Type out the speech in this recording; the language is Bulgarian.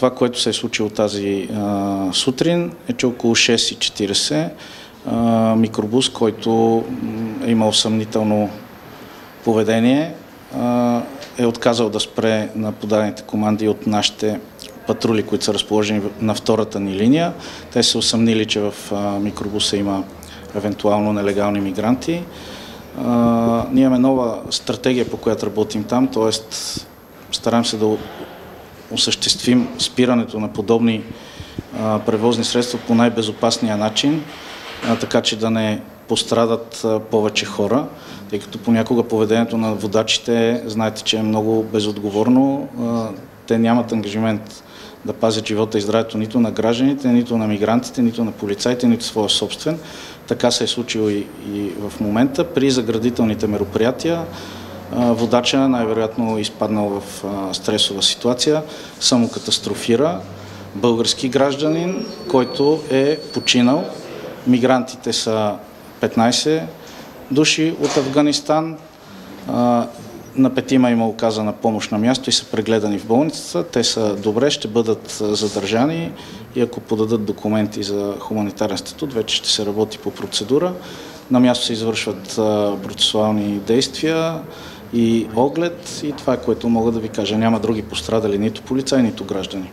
Това, което се е случило тази сутрин, е, че около 6:40 микробус, който е имал съмнително поведение, е отказал да спре на подадените команди от нашите патрули, които са разположени на втората ни линия. Те са усъмнили, че в микробуса има евентуално нелегални мигранти. Ние имаме нова стратегия, по която работим там, т.е. стараем се да осъществим спирането на подобни превозни средства по най-безопасния начин, така че да не пострадат повече хора, тъй като понякога поведението на водачите, знаете, че е много безотговорно. Те нямат ангажимент да пазят живота и здравето нито на гражданите, нито на мигрантите, нито на полицаите, нито своя собствен. Така се е случило и в момента. При заградителните мероприятия водача най-вероятно изпаднал в стресова ситуация, самокатастрофира, български гражданин, който е починал. Мигрантите са 15 души от Афганистан. На 5 има оказана помощ на място и са прегледани в болницата. Те са добре, ще бъдат задържани и ако подадат документи за хуманитарен статут, вече ще се работи по процедура. На място се извършват процесуални действия и оглед и това е, което мога да ви кажа. Няма други пострадали, нито полицаи, нито граждани.